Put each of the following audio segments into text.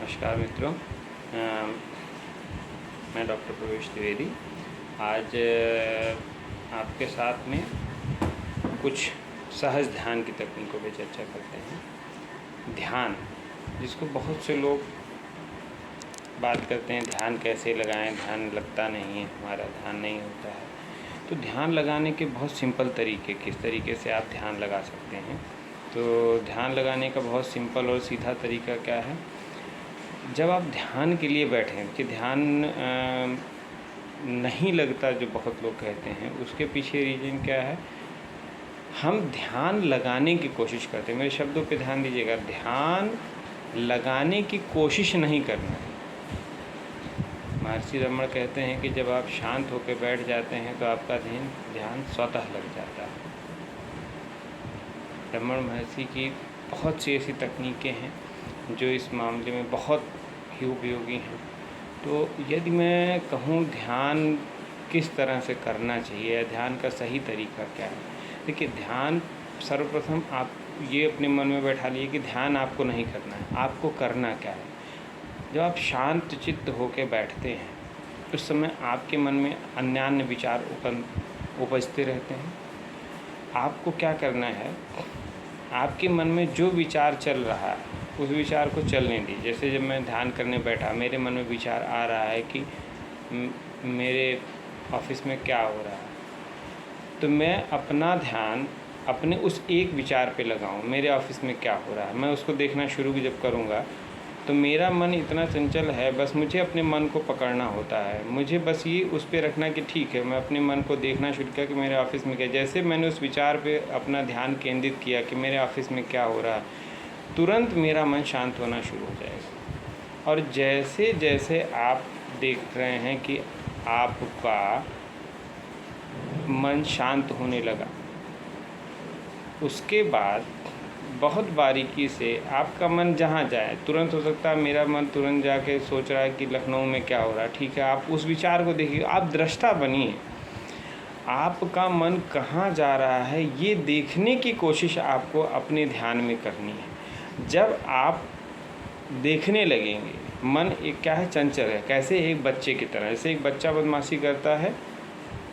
नमस्कार मित्रों, मैं डॉक्टर प्रवेश द्विवेदी। आज आपके साथ में कुछ सहज ध्यान की तकनीकों पर चर्चा करते हैं। ध्यान, जिसको बहुत से लोग बात करते हैं, ध्यान कैसे लगाएं, ध्यान लगता नहीं है, हमारा ध्यान नहीं होता है। तो ध्यान लगाने के बहुत सिंपल तरीके, किस तरीके से आप ध्यान लगा सकते हैं। तो ध्यान लगाने का बहुत सिंपल और सीधा तरीका क्या है, जब आप ध्यान के लिए बैठें कि ध्यान नहीं लगता, जो बहुत लोग कहते हैं, उसके पीछे रीज़न क्या है। हम ध्यान लगाने की कोशिश करते हैं। मेरे शब्दों पे ध्यान दीजिएगा, ध्यान लगाने की कोशिश नहीं करना है। महर्षि रमण कहते हैं कि जब आप शांत होकर बैठ जाते हैं तो आपका ध्यान स्वतः लग जाता है। रमण महर्षि की बहुत सी ऐसी तकनीकें हैं जो इस मामले में बहुत ही उपयोगी हैं। तो यदि मैं कहूँ ध्यान किस तरह से करना चाहिए या ध्यान का सही तरीका क्या है, देखिए, ध्यान सर्वप्रथम आप ये अपने मन में बैठा लिए कि ध्यान आपको नहीं करना है, आपको करना क्या है। जब आप शांत चित्त होकर बैठते हैं उस समय आपके मन में अन्यान्य विचार उपजते रहते हैं। आपको क्या करना है, आपके मन में जो विचार चल रहा है उस विचार को चलने दीजिए। जैसे जब मैं ध्यान करने बैठा, मेरे मन में विचार आ रहा है कि मेरे ऑफिस में क्या हो रहा है, तो मैं अपना ध्यान अपने उस एक विचार पे लगाऊं, मेरे ऑफिस में क्या हो रहा है। मैं उसको देखना शुरू जब करूँगा तो मेरा मन इतना चंचल है, बस मुझे अपने मन को पकड़ना होता है। मुझे बस ये उस पे रखना कि ठीक है, मैं अपने मन को देखना शुरू किया कि मेरे ऑफिस में क्या। जैसे मैंने उस विचार पे अपना ध्यान केंद्रित किया कि मेरे ऑफिस में क्या हो रहा है, तुरंत मेरा मन शांत होना शुरू हो जाएगा। और जैसे जैसे आप देख रहे हैं कि आपका मन शांत होने लगा, उसके बाद बहुत बारीकी से आपका मन जहाँ जाए, तुरंत हो सकता है मेरा मन तुरंत जाके सोच रहा है कि लखनऊ में क्या हो रहा है, ठीक है, आप उस विचार को देखिए, आप दृष्टा बनिए। आपका मन कहाँ जा रहा है ये देखने की कोशिश आपको अपने ध्यान में करनी है। जब आप देखने लगेंगे, मन एक क्या है, चंचल है, कैसे, एक बच्चे की तरह। जैसे एक बच्चा बदमाशी करता है,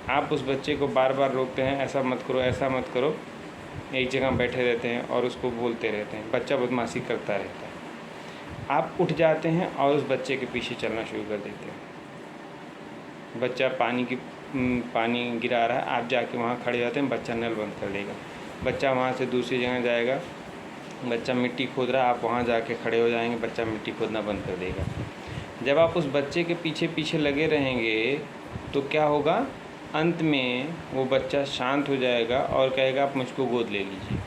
आप उस बच्चे को बार बार रोकते हैं, ऐसा मत करो, ऐसा मत करो, एक जगह बैठे रहते हैं और उसको बोलते रहते हैं, बच्चा बदमाशी करता रहता है। आप उठ जाते हैं और उस बच्चे के पीछे चलना शुरू कर देते हैं। बच्चा पानी गिरा रहा है, आप जाके वहाँ खड़े जाते हैं, बच्चा नल बंद कर देगा। बच्चा वहाँ से दूसरी जगह जाएगा, बच्चा मिट्टी खोद रहा है, आप वहाँ जाके खड़े हो जाएंगे, बच्चा मिट्टी खोदना बंद कर देगा। जब आप उस बच्चे के पीछे पीछे लगे रहेंगे तो क्या होगा, अंत में वो बच्चा शांत हो जाएगा और कहेगा आप मुझको गोद ले लीजिए।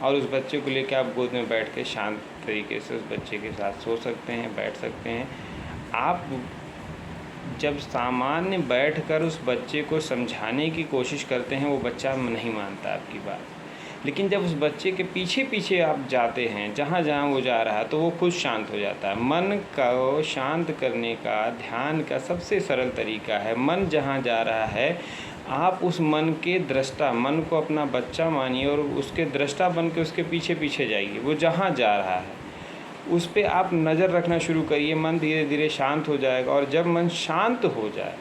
और उस बच्चे को लेकर आप गोद में बैठ के शांत तरीके से उस बच्चे के साथ सो सकते हैं, बैठ सकते हैं। आप जब सामान्य बैठकर उस बच्चे को समझाने की कोशिश करते हैं, वो बच्चा नहीं मानता आपकी बात। लेकिन जब उस बच्चे के पीछे पीछे आप जाते हैं, जहाँ जहाँ वो जा रहा है, तो वो खुद शांत हो जाता है। मन को शांत करने का ध्यान का सबसे सरल तरीका है, मन जहाँ जा रहा है आप उस मन के दृष्टा, मन को अपना बच्चा मानिए और उसके दृष्टा बन के उसके पीछे पीछे जाइए। वो जहाँ जा रहा है उस पर आप नज़र रखना शुरू करिए। मन धीरे धीरे शांत हो जाएगा। और जब मन शांत हो जाए,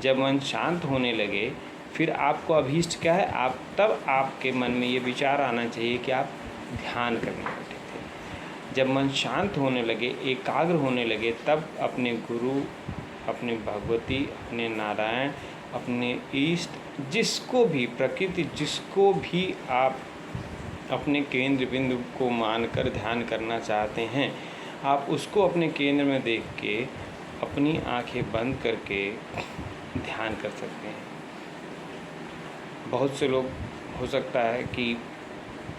जब मन शांत होने लगे, फिर आपको अभीष्ट क्या है, तब आपके मन में ये विचार आना चाहिए कि आप ध्यान करने बैठे थे। जब मन शांत होने लगे, एकाग्र होने लगे, तब अपने गुरु, अपने भगवती, अपने नारायण, अपने ईष्ट, जिसको भी, प्रकृति, जिसको भी आप अपने केंद्र बिंदु को मानकर ध्यान करना चाहते हैं, आप उसको अपने केंद्र में देख के अपनी आंखें बंद करके ध्यान कर सकते हैं। बहुत से लोग, हो सकता है कि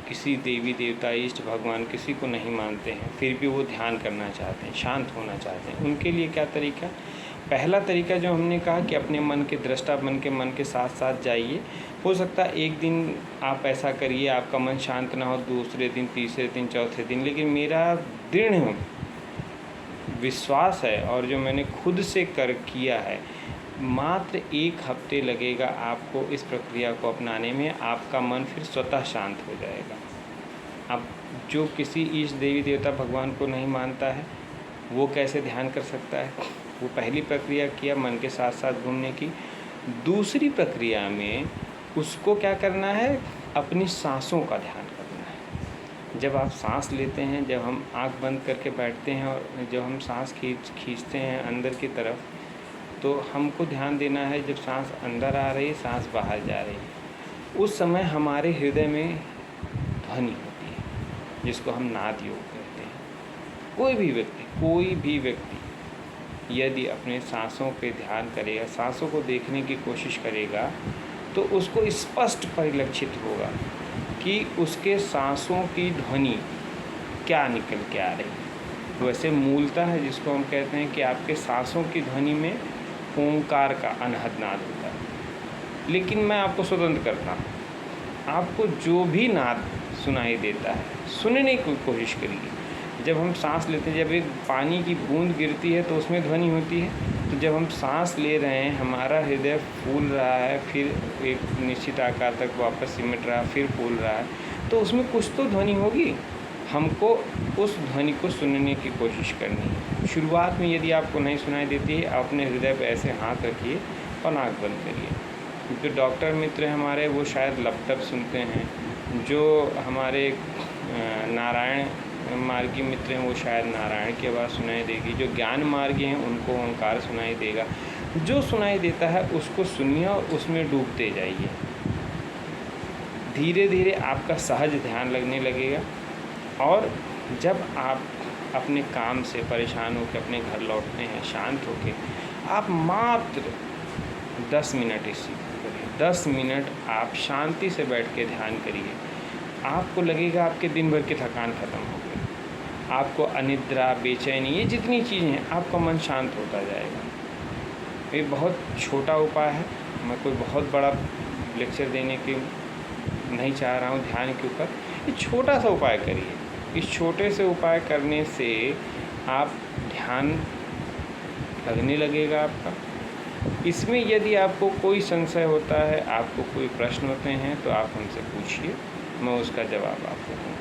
किसी देवी देवता, इष्ट, भगवान, किसी को नहीं मानते हैं, फिर भी वो ध्यान करना चाहते हैं, शांत होना चाहते हैं। उनके लिए क्या तरीका, पहला तरीका जो हमने कहा कि अपने मन के दृष्टा बन के मन के साथ साथ जाइए। हो सकता है एक दिन आप ऐसा करिए, आपका मन शांत ना हो, दूसरे दिन, तीसरे दिन, चौथे दिन। लेकिन मेरा दृढ़ विश्वास है और जो मैंने खुद से किया है, मात्र 1 हफ्ते लगेगा आपको इस प्रक्रिया को अपनाने में। आपका मन फिर स्वतः शांत हो जाएगा। अब जो किसी इष्ट, देवी देवता, भगवान को नहीं मानता है, वो कैसे ध्यान कर सकता है? वो पहली प्रक्रिया किया मन के साथ साथ घूमने की। दूसरी प्रक्रिया में उसको क्या करना है, अपनी सांसों का ध्यान करना है। जब आप सांस लेते हैं, जब हम आँख बंद करके बैठते हैं और जब हम सांस खींचते हैं अंदर की तरफ, तो हमको ध्यान देना है जब सांस अंदर आ रही है, सांस बाहर जा रही है, उस समय हमारे हृदय में ध्वनि होती है, जिसको हम नाद योग कहते हैं। कोई भी व्यक्ति यदि अपने सांसों पे ध्यान करेगा, सांसों को देखने की कोशिश करेगा, तो उसको स्पष्ट परिलक्षित होगा कि उसके सांसों की ध्वनि क्या निकल के आ रही है। वैसे मूलतः है जिसको हम कहते हैं कि आपके सांसों की ध्वनि में ओंकार का अनहद नाद होता है। लेकिन मैं आपको स्वतंत्र करता हूँ, आपको जो भी नाद सुनाई देता है सुनने की कोशिश करिए। जब हम सांस लेते हैं, जब एक पानी की बूंद गिरती है तो उसमें ध्वनि होती है। तो जब हम सांस ले रहे हैं, हमारा हृदय फूल रहा है, फिर एक निश्चित आकार तक वापस सिमट रहा है, फिर फूल रहा है, तो उसमें कुछ तो ध्वनि होगी। हमको उस ध्वनि को सुनने की कोशिश करनी है। शुरुआत में यदि आपको नहीं सुनाई देती है, आप अपने हृदय पर ऐसे हाथ रखिए और आँख बंद करिए। जो डॉक्टर मित्र हैं हमारे, वो शायद लपटप सुनते हैं। जो हमारे नारायण मार्गी मित्र हैं, वो शायद नारायण की आवाज़ सुनाई देगी। जो ज्ञान मार्गी हैं, उनको ओंकार सुनाई देगा। जो सुनाई देता है उसको सुनिए और उसमें डूबते जाइए। धीरे धीरे आपका सहज ध्यान लगने लगेगा। और जब आप अपने काम से परेशान होकर अपने घर लौटते हैं शांत होकर, आप मात्र 10 मिनट इसी करिए। 10 मिनट आप शांति से बैठ के ध्यान करिए। आपको लगेगा आपके दिन भर की थकान ख़त्म हो गई। आपको अनिद्रा, बेचैनी, ये जितनी चीज़ें हैं, आपका मन शांत होता जाएगा। ये बहुत छोटा उपाय है। मैं कोई बहुत बड़ा लेक्चर देने की नहीं चाह रहा हूँ ध्यान के ऊपर। ये छोटा सा उपाय करिए। इस छोटे से उपाय करने से आप ध्यान लगने लगेगा आपका। इसमें यदि आपको कोई संशय होता है, आपको कोई प्रश्न होते हैं, तो आप हमसे पूछिए, मैं उसका जवाब आपको दूँगा।